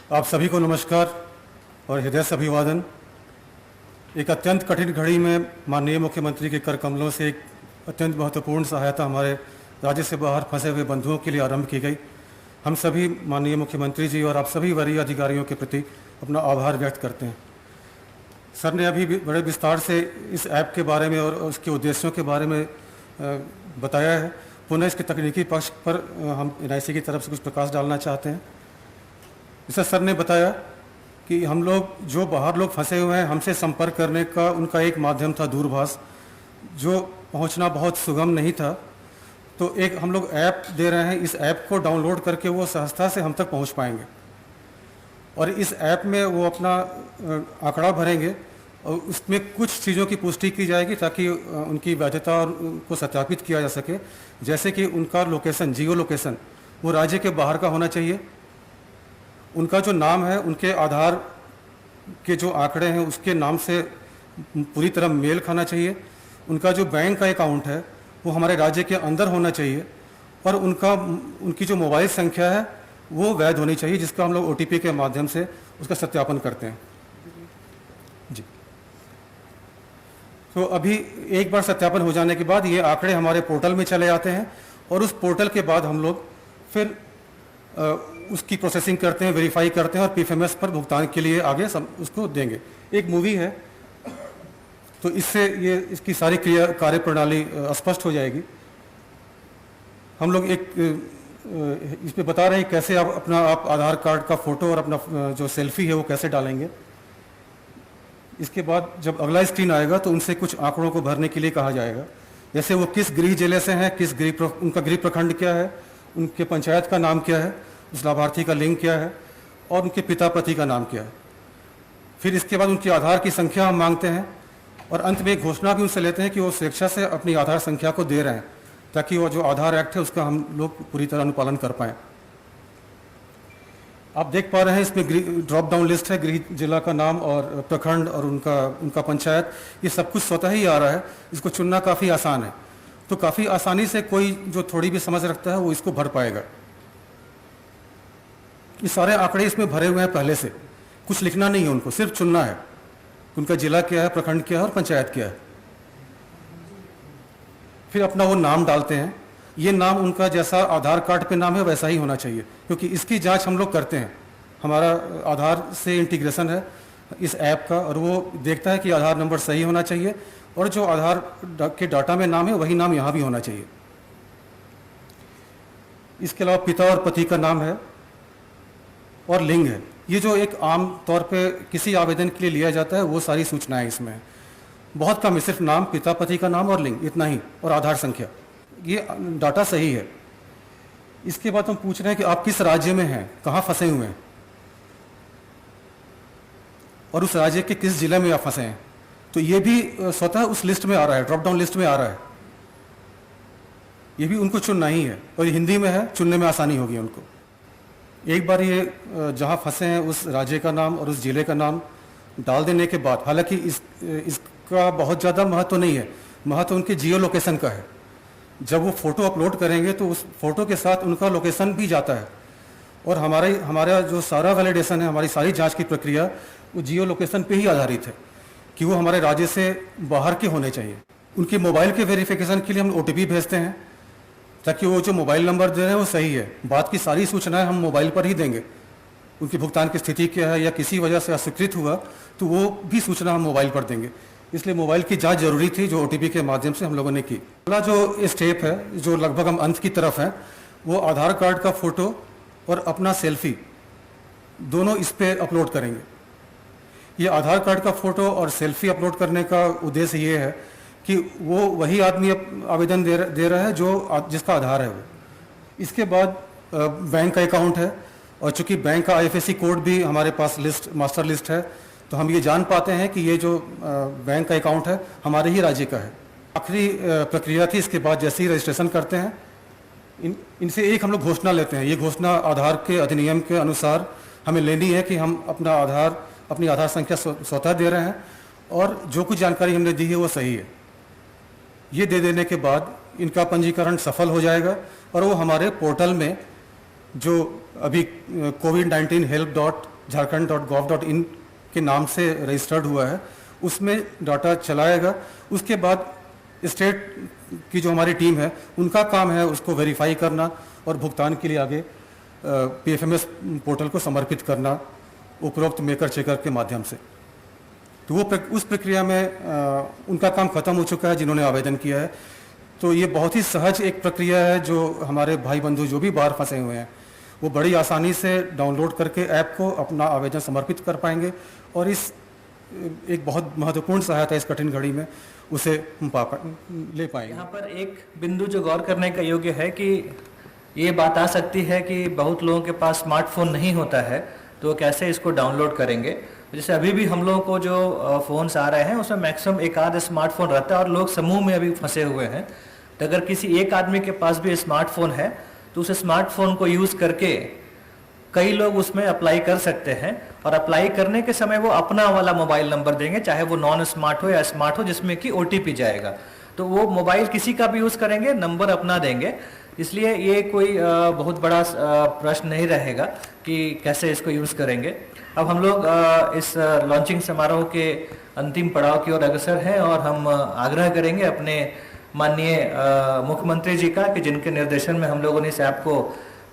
आप सभी को नमस्कार और हृदय से अभिवादन। एक अत्यंत कठिन घड़ी में माननीय मुख्यमंत्री के कर कमलों से एक अत्यंत महत्वपूर्ण सहायता हमारे राज्य से बाहर फंसे हुए बंधुओं के लिए आरंभ की गई। हम सभी माननीय मुख्यमंत्री जी और आप सभी वरीय अधिकारियों के प्रति अपना आभार व्यक्त करते हैं। सर ने अभी बड़े विस्तार से इस ऐप के बारे में और उसके उद्देश्यों के बारे में बताया है। पुनः इसके तकनीकी पक्ष पर हम NIC की तरफ से कुछ प्रकाश डालना चाहते हैं। जैसा सर ने बताया कि हम लोग जो बाहर लोग फंसे हुए हैं, हमसे संपर्क करने का उनका एक माध्यम था दूरभाष, जो पहुंचना बहुत सुगम नहीं था। तो एक हम लोग ऐप दे रहे हैं, इस ऐप को डाउनलोड करके वो सहजता से हम तक पहुंच पाएंगे और इस ऐप में वो अपना आंकड़ा भरेंगे और उसमें कुछ चीज़ों की पुष्टि की जाएगी ताकि उनकी वैधता को सत्यापित किया जा सके। जैसे कि उनका लोकेशन, जियो लोकेशन, वो राज्य के बाहर का होना चाहिए। उनका जो नाम है, उनके आधार के जो आंकड़े हैं उसके नाम से पूरी तरह मेल खाना चाहिए। उनका जो बैंक का अकाउंट है वो हमारे राज्य के अंदर होना चाहिए और उनकी जो मोबाइल संख्या है वो वैध होनी चाहिए, जिसका हम लोग OTP के माध्यम से उसका सत्यापन करते हैं जी। तो अभी एक बार सत्यापन हो जाने के बाद ये आंकड़े हमारे पोर्टल में चले आते हैं और उस पोर्टल के बाद हम लोग फिर उसकी प्रोसेसिंग करते हैं, वेरीफाई करते हैं और PFMS पर भुगतान के लिए आगे उसको देंगे। एक मूवी है तो इससे ये इसकी सारी कार्य प्रणाली स्पष्ट हो जाएगी। हम लोग एक इसमें बता रहे हैं कैसे आप आधार कार्ड का फोटो और अपना जो सेल्फी है वो कैसे डालेंगे। इसके बाद जब अगला स्क्रीन आएगा तो उनसे कुछ आंकड़ों को भरने के लिए कहा जाएगा, जैसे वो किस गृह जिले से हैं, उनका गृह प्रखंड क्या है, उनके पंचायत का नाम क्या है, उस लाभार्थी का लिंग क्या है और उनके पिता पति का नाम क्या है। फिर इसके बाद उनकी आधार की संख्या हम मांगते हैं और अंत में एक घोषणा भी उनसे लेते हैं कि वो स्वेच्छा से अपनी आधार संख्या को दे रहे हैं ताकि वो जो आधार एक्ट है उसका हम लोग पूरी तरह अनुपालन कर पाएँ। आप देख पा रहे हैं इसमें ड्रॉप डाउन लिस्ट है, गृह जिला का नाम और प्रखंड और उनका पंचायत, ये सब कुछ स्वतः ही आ रहा है। इसको चुनना काफ़ी आसान है, तो काफ़ी आसानी से कोई जो थोड़ी भी समझ रखता है वो इसको भर पाएगा। ये सारे आंकड़े इसमें भरे हुए हैं पहले से, कुछ लिखना नहीं है उनको, सिर्फ चुनना है उनका जिला क्या है, प्रखंड क्या है और पंचायत क्या है। फिर अपना वो नाम डालते हैं। ये नाम उनका जैसा आधार कार्ड पे नाम है वैसा ही होना चाहिए, क्योंकि इसकी जांच हम लोग करते हैं। हमारा आधार से इंटीग्रेशन है इस ऐप का और वो देखता है कि आधार नंबर सही होना चाहिए और जो आधार के डाटा में नाम है वही नाम यहाँ भी होना चाहिए। इसके अलावा पिता और पति का नाम है और लिंग है। ये जो एक आम तौर पे किसी आवेदन के लिए लिया जाता है वो सारी सूचनाएं इसमें है। बहुत कम है, सिर्फ नाम, पिता पति का नाम और लिंग, इतना ही, और आधार संख्या। ये डाटा सही है। इसके बाद हम पूछ रहे हैं कि आप किस राज्य में हैं, कहाँ फंसे हुए हैं और उस राज्य के किस जिले में आप फंसे हैं। तो ये भी स्वतः उस लिस्ट में आ रहा है, ड्रॉप डाउन लिस्ट में आ रहा है। ये भी उनको चुनना ही है और हिंदी में है, चुनने में आसानी होगी उनको। एक बार ये जहाँ फंसे हैं उस राज्य का नाम और उस जिले का नाम डाल देने के बाद, हालांकि इसका बहुत ज़्यादा महत्व नहीं है, महत्व उनके जियो लोकेशन का है। जब वो फ़ोटो अपलोड करेंगे तो उस फोटो के साथ उनका लोकेशन भी जाता है और हमारा जो सारा वैलिडेशन है, हमारी सारी जांच की प्रक्रिया वो जियो लोकेशन पे ही आधारित है कि वो हमारे राज्य से बाहर के होने चाहिए। उनके मोबाइल के वेरिफिकेशन के लिए हम OTP भेजते हैं ताकि वो जो मोबाइल नंबर दे रहे हैं वो सही है। बात की सारी सूचनाएं हम मोबाइल पर ही देंगे। उनकी भुगतान की स्थिति क्या है या किसी वजह से अस्वीकृत हुआ तो वो भी सूचना हम मोबाइल पर देंगे। इसलिए मोबाइल की जांच जरूरी थी, जो OTP के माध्यम से हम लोगों ने की। अगला जो स्टेप है, जो लगभग हम अंत की तरफ है, वो आधार कार्ड का फोटो और अपना सेल्फी दोनों इस पे अपलोड करेंगे। ये आधार कार्ड का फोटो और सेल्फी अपलोड करने का उद्देश्य ये है कि वो वही आदमी आवेदन दे रहा है जिसका आधार है वो। इसके बाद बैंक का अकाउंट है और चूंकि बैंक का IFSC कोड भी हमारे पास मास्टर लिस्ट है, तो हम ये जान पाते हैं कि ये जो बैंक का अकाउंट है हमारे ही राज्य का है। आखिरी प्रक्रिया थी। इसके बाद जैसे ही रजिस्ट्रेशन करते हैं इनसे एक हम लोग घोषणा लेते हैं। ये घोषणा आधार के अधिनियम के अनुसार हमें लेनी है कि हम अपनी आधार संख्या स्वतः दे रहे हैं और जो कुछ जानकारी हमने दी है वो सही है। ये दे देने के बाद इनका पंजीकरण सफल हो जाएगा और वो हमारे पोर्टल में जो अभी COVID-19 help jharkhand.gov.in के नाम से रजिस्टर्ड हुआ है, उसमें डाटा चलाएगा। उसके बाद स्टेट की जो हमारी टीम है उनका काम है उसको वेरीफाई करना और भुगतान के लिए आगे PFMS पोर्टल को समर्पित करना उपरोक्त मेकर चेकर के माध्यम से। तो वो उस प्रक्रिया में उनका काम खत्म हो चुका है जिन्होंने आवेदन किया है। तो ये बहुत ही सहज एक प्रक्रिया है जो हमारे भाई बंधु जो भी बाहर फंसे हुए हैं वो बड़ी आसानी से डाउनलोड करके ऐप को अपना आवेदन समर्पित कर पाएंगे और इस एक बहुत महत्वपूर्ण सहायता इस कठिन घड़ी में उसे ले पाएंगे। यहाँ पर एक बिंदु जो गौर करने का योग्य है कि ये बात आ सकती है कि बहुत लोगों के पास स्मार्टफोन नहीं होता है तो कैसे इसको डाउनलोड करेंगे। जैसे अभी भी हम लोगों को जो फ़ोन्स आ रहे हैं उसमें मैक्सिमम एक आध स्मार्टफोन रहता है और लोग समूह में अभी फंसे हुए हैं। तो अगर किसी एक आदमी के पास भी स्मार्टफोन है तो उस स्मार्टफोन को यूज़ करके कई लोग उसमें अप्लाई कर सकते हैं और अप्लाई करने के समय वो अपना वाला मोबाइल नंबर देंगे, चाहे वो नॉन स्मार्ट हो या स्मार्ट हो, जिसमें कि OTP जाएगा। तो वो मोबाइल किसी का भी यूज़ करेंगे, नंबर अपना देंगे। इसलिए ये कोई बहुत बड़ा प्रश्न नहीं रहेगा कि कैसे इसको यूज़ करेंगे। अब हम लोग इस लॉन्चिंग समारोह के अंतिम पड़ाव की ओर अग्रसर हैं और हम आग्रह करेंगे अपने माननीय मुख्यमंत्री जी का कि जिनके निर्देशन में हम लोगों ने इस ऐप को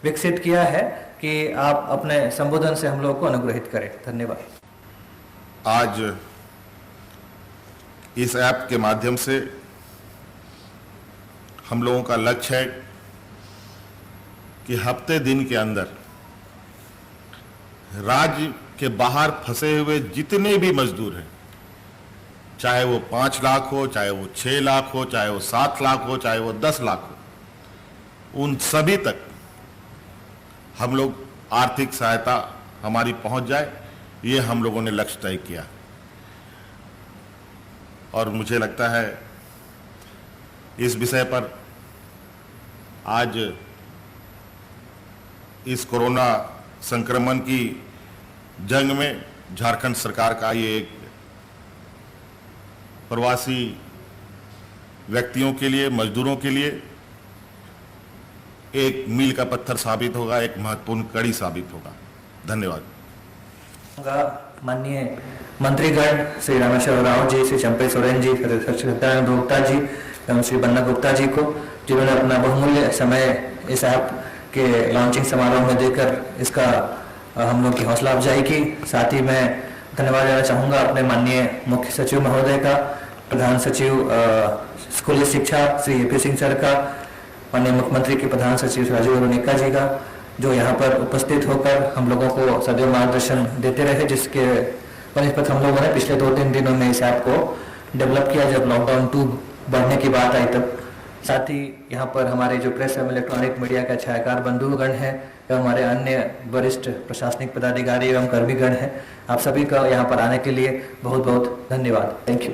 विकसित किया है कि आप अपने संबोधन से हम लोगों को अनुग्रहित करें। धन्यवाद। आज इस ऐप के माध्यम से हम लोगों का लक्ष्य है कि हफ्ते दिन के अंदर राज्य के बाहर फंसे हुए जितने भी मजदूर हैं, चाहे वो 5 लाख हो, चाहे वो 6 लाख हो, चाहे वो 7 लाख हो, चाहे वो 10 लाख हो, उन सभी तक हम लोग आर्थिक सहायता हमारी पहुंच जाए, ये हम लोगों ने लक्ष्य तय किया। और मुझे लगता है इस विषय पर आज इस कोरोना संक्रमण की जंग में झारखंड सरकार का ये एक प्रवासी व्यक्तियों के लिए, मजदूरों के लिए एक मील का पत्थर साबित होगा, एक महत्वपूर्ण कड़ी साबित होगा। धन्यवाद। माननीय मंत्रीगण श्री रामेश्वर राव जी, श्री चंपई सोरेन जी, सत्यानंद गुप्ता जी एवं श्री बन्ना गुप्ता जी को, जिन्होंने अपना बहुमूल्य समय इस ऐप के लॉन्चिंग समारोह में देकर इसका हम लोग की हौसला अफजाई की। साथ ही मैं धन्यवाद देना चाहूँगा अपने माननीय मुख्य सचिव महोदय का, प्रधान सचिव स्कूली शिक्षा श्री AP सिंह सर का, माननीय मुख्यमंत्री के प्रधान सचिव राजीव रुनिका जी का, जो यहाँ पर उपस्थित होकर हम लोगों को सदैव मार्गदर्शन देते रहे, जिसके बनिस्पत हम लोगों ने पिछले 2-3 दिनों में इस ऐप को डेवलप किया जब लॉकडाउन 2 बढ़ने की बात आई तब। साथ ही यहाँ पर हमारे जो प्रेस एवं इलेक्ट्रॉनिक मीडिया का छायाकार बंधुगण हैं एवं हमारे अन्य वरिष्ठ प्रशासनिक पदाधिकारी एवं कर्मीगण हैं, आप सभी का यहाँ पर आने के लिए बहुत बहुत धन्यवाद। Thank you.